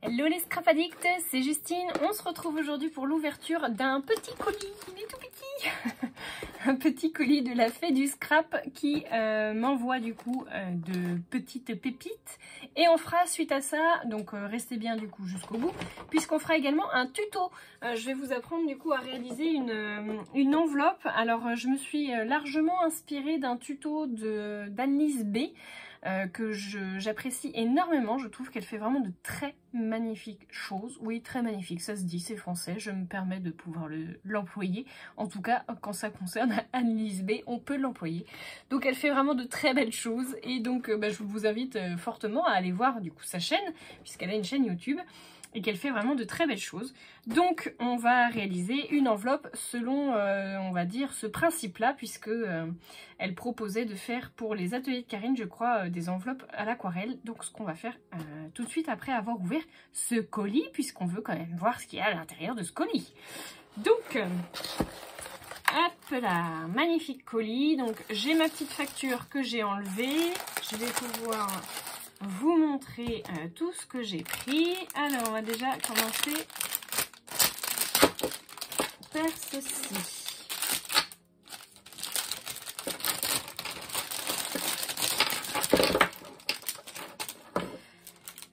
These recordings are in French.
Hello les scrap addicts, c'est Justine. On se retrouve aujourd'hui pour l'ouverture d'un petit colis. Il est tout petit. Un petit colis de la Fée du Scrap qui m'envoie du coup de petites pépites. Et on fera suite à ça, donc restez bien du coup jusqu'au bout, puisqu'on fera également un tuto. Je vais vous apprendre du coup à réaliser une enveloppe. Alors je me suis largement inspirée d'un tuto d'Annelise B. Que j'apprécie énormément. Je trouve qu'elle fait vraiment de très magnifiques choses. Oui, très magnifique, ça se dit, c'est français, je me permets de pouvoir l'employer. En tout cas, quand ça concerne Annelise B, on peut l'employer. Donc elle fait vraiment de très belles choses et donc je vous invite fortement à aller voir du coup sa chaîne, puisqu'elle a une chaîne YouTube et qu'elle fait vraiment de très belles choses. Donc on va réaliser une enveloppe selon, on va dire, ce principe-là, puisque elle proposait de faire pour les ateliers de Karine, je crois, des enveloppes à l'aquarelle. Donc ce qu'on va faire tout de suite après avoir ouvert ce colis, puisqu'on veut quand même voir ce qu'il y a à l'intérieur de ce colis. Donc, hop là, magnifique colis. Donc j'ai ma petite facture que j'ai enlevée. Je vais pouvoir vous montrer tout ce que j'ai pris. Alors on va déjà commencer par ceci.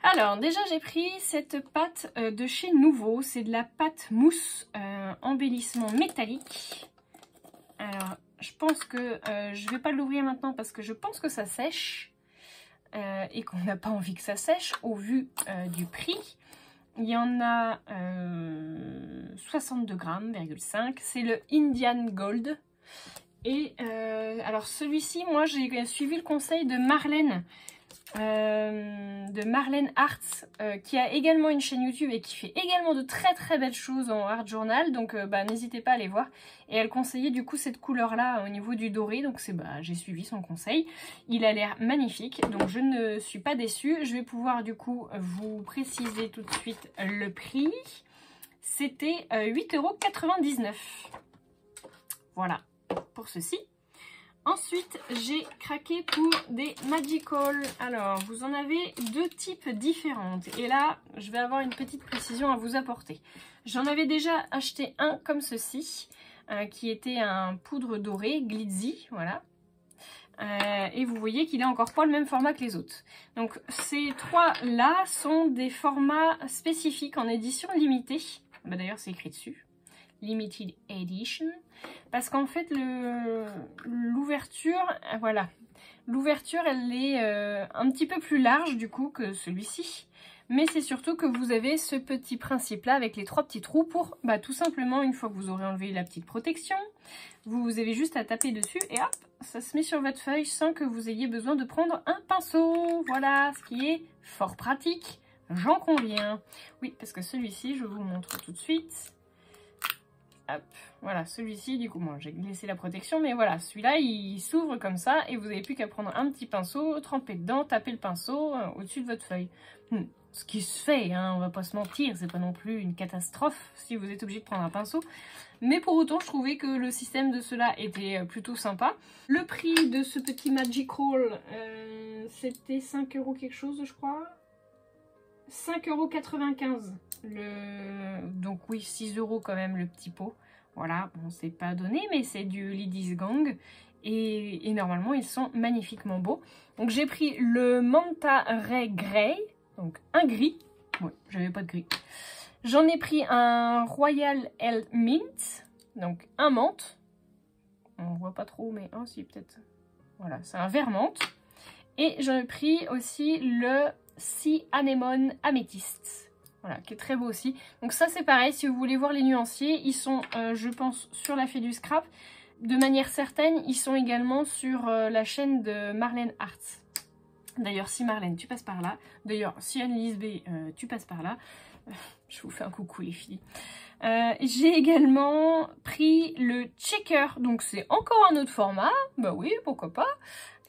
Alors déjà j'ai pris cette pâte de chez Nouveau, c'est de la pâte mousse embellissement métallique. Alors je pense que je vais pas l'ouvrir maintenant parce que je pense que ça sèche. Et qu'on n'a pas envie que ça sèche au vu du prix. Il y en a 62 grammes, c'est le Indian Gold. Et alors celui-ci, moi j'ai suivi le conseil de Marlène Arts, qui a également une chaîne YouTube et qui fait également de très belles choses en art journal, donc n'hésitez pas à aller voir. Et elle conseillait du coup cette couleur là au niveau du doré, donc j'ai suivi son conseil. Il a l'air magnifique, donc je ne suis pas déçue. Je vais pouvoir du coup vous préciser tout de suite le prix. C'était 8,99 €. Voilà pour ceci. Ensuite, j'ai craqué pour des Magical. Alors, vous en avez deux types différents. Et là, je vais avoir une petite précision à vous apporter. J'en avais déjà acheté un comme ceci, qui était un poudre dorée, glitzy, voilà. Et vous voyez qu'il n'a encore pas le même format que les autres. Donc, ces trois-là sont des formats spécifiques en édition limitée. D'ailleurs, c'est écrit dessus. Limited Edition, parce qu'en fait l'ouverture, voilà, l'ouverture elle est un petit peu plus large du coup que celui-ci, mais c'est surtout que vous avez ce petit principe là avec les trois petits trous pour tout simplement, une fois que vous aurez enlevé la petite protection, vous avez juste à taper dessus et hop, ça se met sur votre feuille sans que vous ayez besoin de prendre un pinceau. Voilà, ce qui est fort pratique, j'en conviens. Oui, parce que celui-ci, je vous montre tout de suite. Hop, voilà, celui-ci, du coup, j'ai laissé la protection, mais voilà, celui-là, il s'ouvre comme ça, et vous n'avez plus qu'à prendre un petit pinceau, tremper dedans, taper le pinceau au-dessus de votre feuille. Ce qui se fait, hein, on va pas se mentir, c'est pas non plus une catastrophe si vous êtes obligé de prendre un pinceau. Mais pour autant, je trouvais que le système de cela était plutôt sympa. Le prix de ce petit Magical, c'était 5 € quelque chose, je crois. 5,95 €. Donc oui, 6 € quand même le petit pot. Voilà, bon, c'est pas donné, mais c'est du Ladies Gang. Et normalement, ils sont magnifiquement beaux. Donc j'ai pris le Manta Ray Grey, donc un gris. Oui, j'avais pas de gris. J'en ai pris un Royal Elle Mint, donc un menthe. On voit pas trop, mais si, peut-être. Voilà, c'est un vert menthe. Et j'en ai pris aussi le Sea Anemone Améthyste, voilà, qui est très beau aussi. Donc ça c'est pareil, si vous voulez voir les nuanciers, ils sont je pense sur la Fée du Scrap. De manière certaine, ils sont également sur la chaîne de Marlène Arts. D'ailleurs, si Marlène, tu passes par là. D'ailleurs, si Annelise B, tu passes par là. Je vous fais un coucou les filles. J'ai également pris le Checker, donc c'est encore un autre format. Bah oui, pourquoi pas.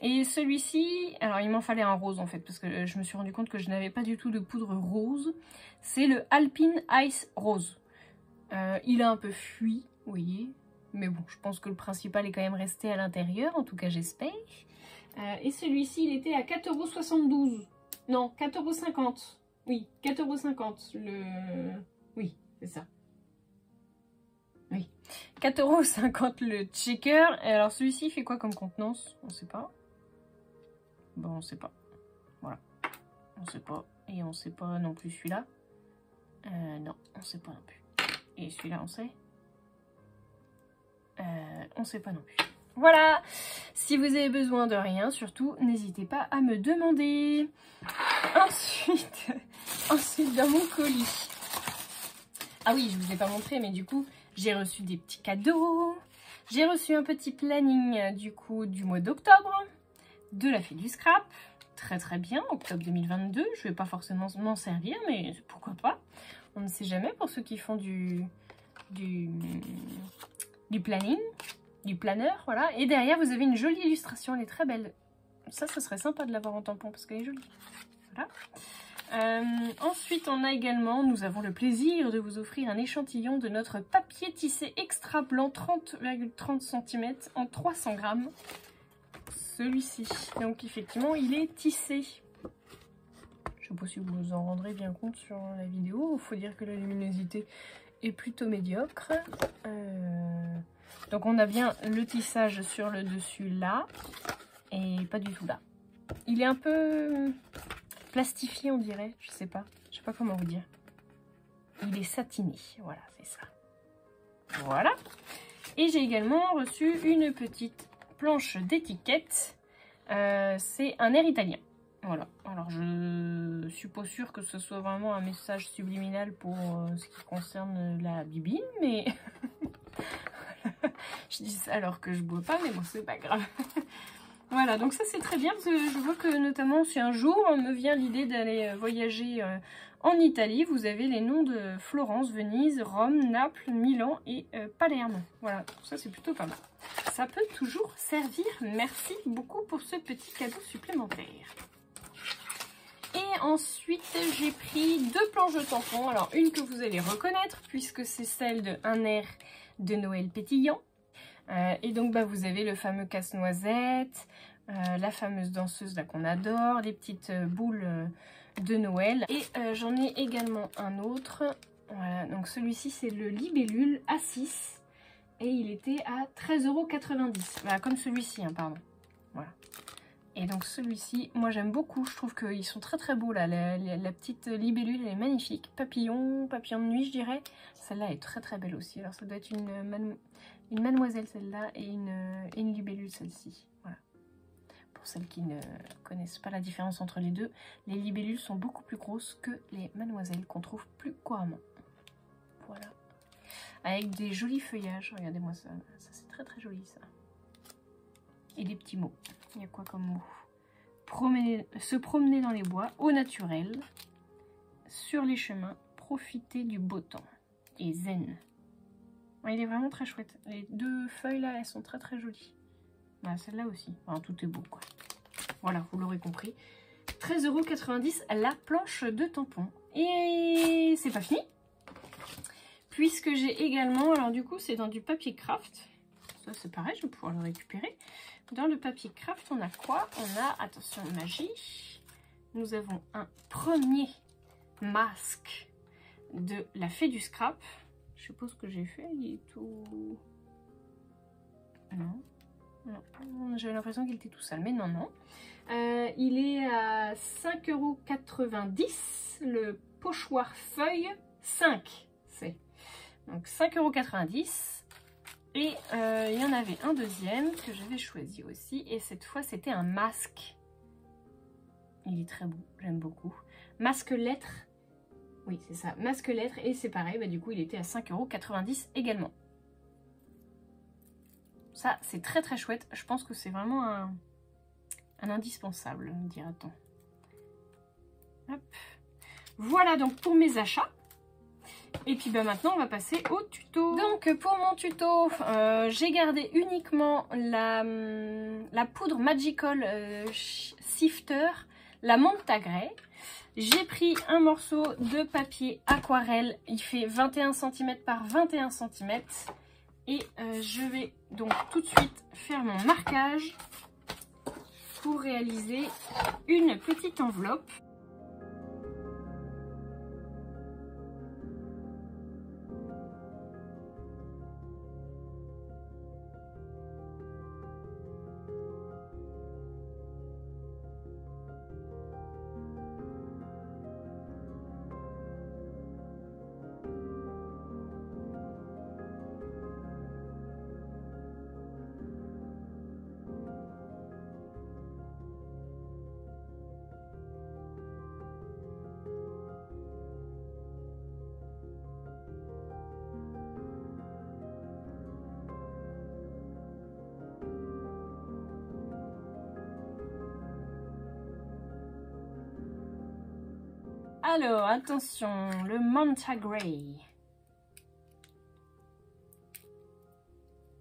Et celui-ci, alors il m'en fallait un rose en fait, parce que je me suis rendu compte que je n'avais pas du tout de poudre rose. C'est le Alpine Ice Rose. Il a un peu fui, vous voyez. Mais bon, je pense que le principal est quand même resté à l'intérieur, en tout cas j'espère. Et celui-ci, il était à 4,72 €. Non, 4,50 €. Oui, 4,50 € le... Oui, c'est ça. Oui. 4,50 € le checker. Et alors celui-ci il fait quoi comme contenance? On sait pas. Bon, on sait pas. Voilà. On sait pas. Et on sait pas non plus celui-là. Non, on sait pas non plus. Et celui-là, on sait. On sait pas non plus. Voilà. Si vous avez besoin de rien, surtout, n'hésitez pas à me demander. Ensuite dans mon colis. Ah oui, je vous ai pas montré, mais du coup, j'ai reçu des petits cadeaux. J'ai reçu un petit planning du coup du mois d'octobre de la Fée du Scrap. Très très bien, octobre 2022. Je vais pas forcément m'en servir, mais pourquoi pas. On ne sait jamais pour ceux qui font du planning, du planeur, voilà. Et derrière, vous avez une jolie illustration, elle est très belle. Ça serait sympa de l'avoir en tampon parce qu'elle est jolie. Voilà. Ensuite, nous avons le plaisir de vous offrir un échantillon de notre papier tissé extra blanc 30,30 cm en 300 grammes. Celui-ci. Donc, effectivement, il est tissé. Je ne sais pas si vous vous en rendrez bien compte sur la vidéo. Il faut dire que la luminosité est plutôt médiocre. Donc, on a bien le tissage sur le dessus là et pas du tout là. Il est un peu plastifié, on dirait, je sais pas comment vous dire. Il est satiné, voilà, c'est ça. Voilà. Et j'ai également reçu une petite planche d'étiquette. C'est un air italien. Voilà. Alors je suis pas sûre que ce soit vraiment un message subliminal pour ce qui concerne la bibine, mais je dis ça alors que je bois pas, mais bon, c'est pas grave. Voilà, donc ça c'est très bien parce que je vois que notamment si un jour me vient l'idée d'aller voyager en Italie, vous avez les noms de Florence, Venise, Rome, Naples, Milan et Palerme. Voilà, ça c'est plutôt pas mal. Ça peut toujours servir. Merci beaucoup pour ce petit cadeau supplémentaire. Et ensuite j'ai pris 2 planches de tampons. Alors une que vous allez reconnaître puisque c'est celle de Un air de Noël pétillant. Et donc vous avez le fameux casse-noisette, la fameuse danseuse là qu'on adore, les petites boules de Noël. Et j'en ai également un autre. Voilà, donc celui-ci c'est le libellule A6 et il était à 13,90 €. Voilà, comme celui-ci, hein, pardon. Voilà. Et donc celui-ci, moi j'aime beaucoup, je trouve qu'ils sont très très beaux là. La petite libellule elle est magnifique. Papillon de nuit je dirais. Celle-là est très très belle aussi. Alors ça doit être une mademoiselle celle-là et une libellule celle-ci. Voilà. Pour celles qui ne connaissent pas la différence entre les deux, les libellules sont beaucoup plus grosses que les mademoiselles qu'on trouve plus couramment. Voilà. Avec des jolis feuillages, regardez-moi ça. Ça c'est très très joli ça. Et des petits mots. Il y a quoi comme mot? Se promener dans les bois, au naturel, sur les chemins, profiter du beau temps. Et zen. Ouais, il est vraiment très chouette. Les 2 feuilles là, elles sont très très jolies. Voilà, celle-là aussi. Enfin, tout est beau quoi. Voilà, vous l'aurez compris. 13,90 € la planche de tampon. Et c'est pas fini. Puisque j'ai également, alors du coup c'est dans du papier craft. Ça c'est pareil, je vais pouvoir le récupérer. Dans le papier craft, on a quoi? On a, attention, magie. Nous avons un premier masque de la Fée du Scrap. Je suppose que j'ai fait, il est tout... Non. Non. J'avais l'impression qu'il était tout sale, mais non, non. Il est à 5,90 €, le pochoir feuille 5. C'est donc 5,90 €. Et il y en avait un deuxième que j'avais choisi aussi. Et cette fois, c'était un masque. Il est très beau, j'aime beaucoup. Masque lettre. Oui, c'est ça, masque lettre. Et c'est pareil, du coup, il était à 5,90 € également. Ça, c'est très très chouette. Je pense que c'est vraiment un indispensable, dira-t-on. Hop. Voilà donc pour mes achats. Et puis maintenant on va passer au tuto. Donc pour mon tuto, j'ai gardé uniquement la poudre Magical Sifter, la Montagret. J'ai pris un morceau de papier aquarelle, il fait 21 cm par 21 cm. Et je vais donc tout de suite faire mon marquage pour réaliser une petite enveloppe. Alors, attention, le Manta Grey.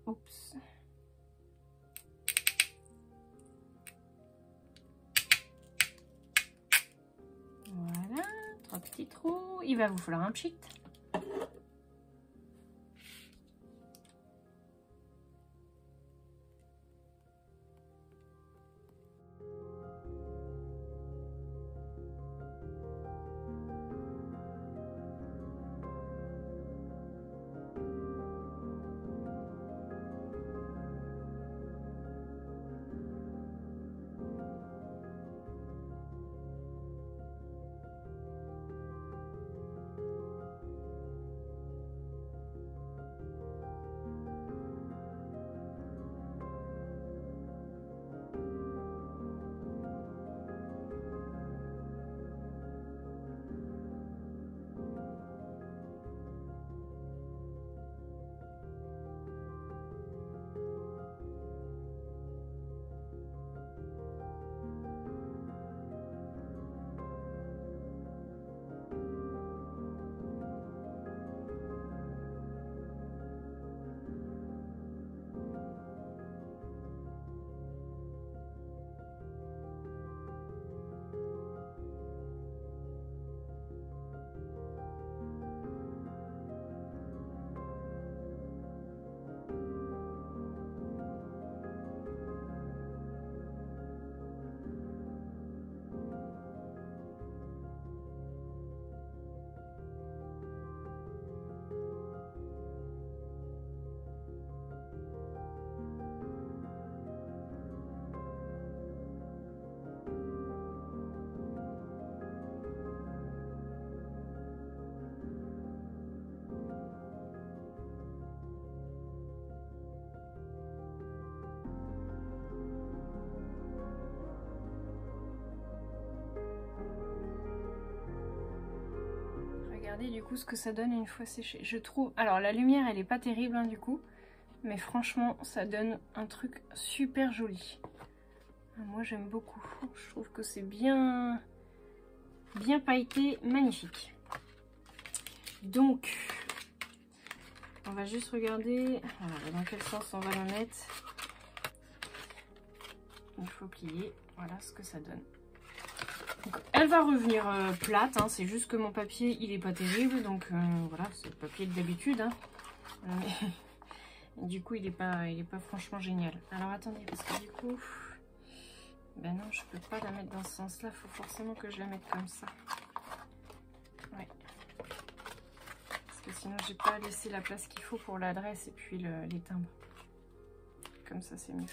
Oups. Voilà, 3 petits trous. Il va vous falloir un pchit. Regardez du coup ce que ça donne une fois séché. Je trouve... Alors la lumière elle est pas terrible hein, du coup. Mais franchement ça donne un truc super joli. Moi j'aime beaucoup. Je trouve que c'est bien pailleté, magnifique. Donc on va juste regarder dans quel sens on va le mettre. Il faut plier. Voilà ce que ça donne. Donc, elle va revenir plate, hein, c'est juste que mon papier il est pas terrible, donc voilà, c'est le papier d'habitude. Hein. Du coup il est pas franchement génial. Alors attendez, parce que du coup, ben non, je peux pas la mettre dans ce sens-là, il faut forcément que je la mette comme ça. Ouais. Parce que sinon j'ai pas laissé la place qu'il faut pour l'adresse et puis les timbres. Comme ça c'est mieux.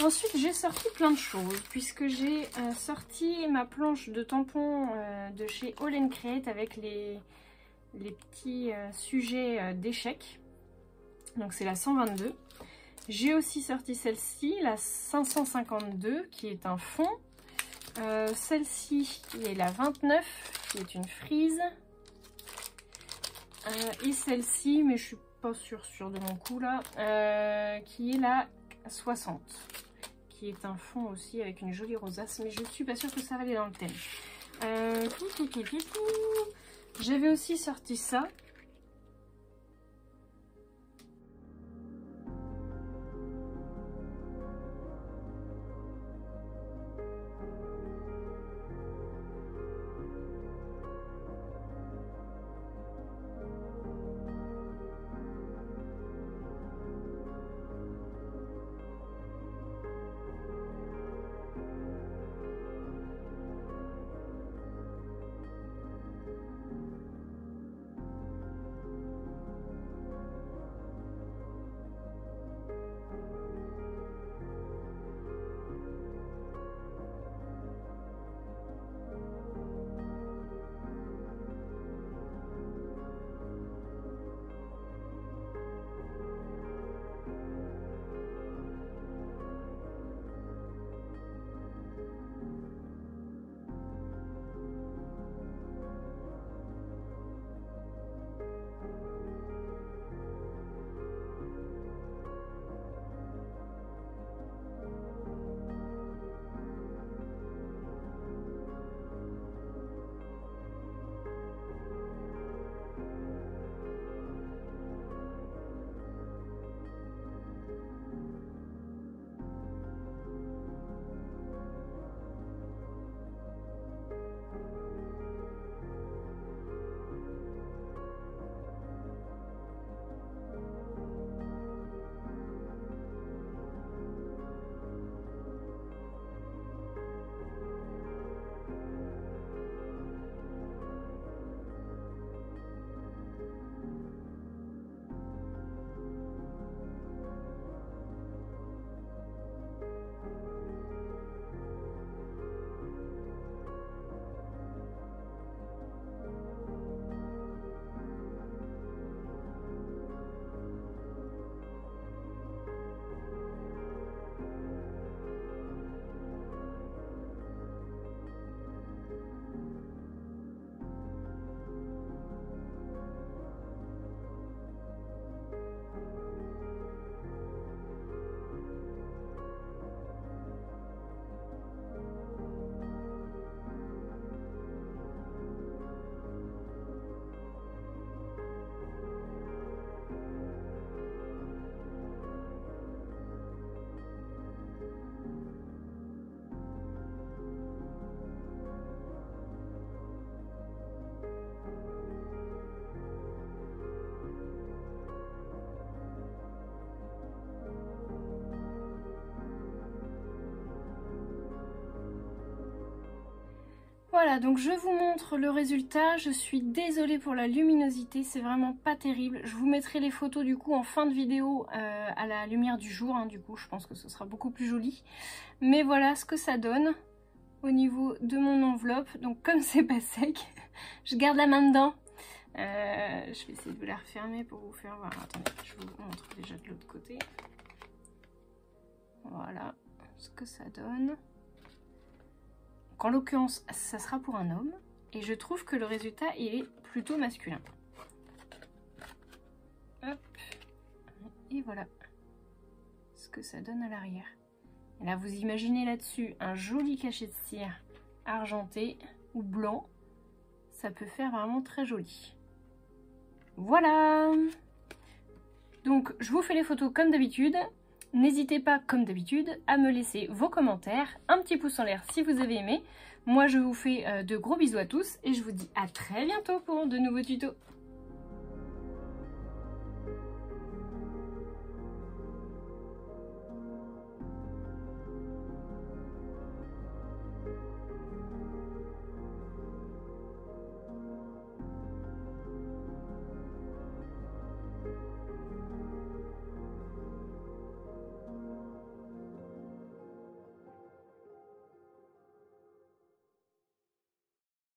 Ensuite, j'ai sorti plein de choses, puisque j'ai sorti ma planche de tampons de chez All & Create avec les petits sujets d'échecs. Donc c'est la 122. J'ai aussi sorti celle-ci, la 552, qui est un fond. Celle-ci, qui est la 29, qui est une frise. Et celle-ci, mais je suis pas sûre de mon coup là, qui est la 60. Qui est un fond aussi avec une jolie rosace, mais je suis pas sûre que ça va aller dans le thème. J'avais aussi sorti ça. Voilà, donc je vous montre le résultat. Je suis désolée pour la luminosité, c'est vraiment pas terrible. Je vous mettrai les photos du coup en fin de vidéo à la lumière du jour. Hein, du coup, je pense que ce sera beaucoup plus joli. Mais voilà ce que ça donne au niveau de mon enveloppe. Donc comme c'est pas sec, je garde la main dedans. Je vais essayer de vous la refermer pour vous faire voir. Attendez, je vous montre déjà de l'autre côté. Voilà ce que ça donne. En l'occurrence, ça sera pour un homme. Et je trouve que le résultat il est plutôt masculin. Hop. Et voilà ce que ça donne à l'arrière. Et là, vous imaginez là-dessus un joli cachet de cire argenté ou blanc. Ça peut faire vraiment très joli. Voilà. Donc, je vous fais les photos comme d'habitude. N'hésitez pas, comme d'habitude, à me laisser vos commentaires, un petit pouce en l'air si vous avez aimé. Moi, je vous fais de gros bisous à tous et je vous dis à très bientôt pour de nouveaux tutos.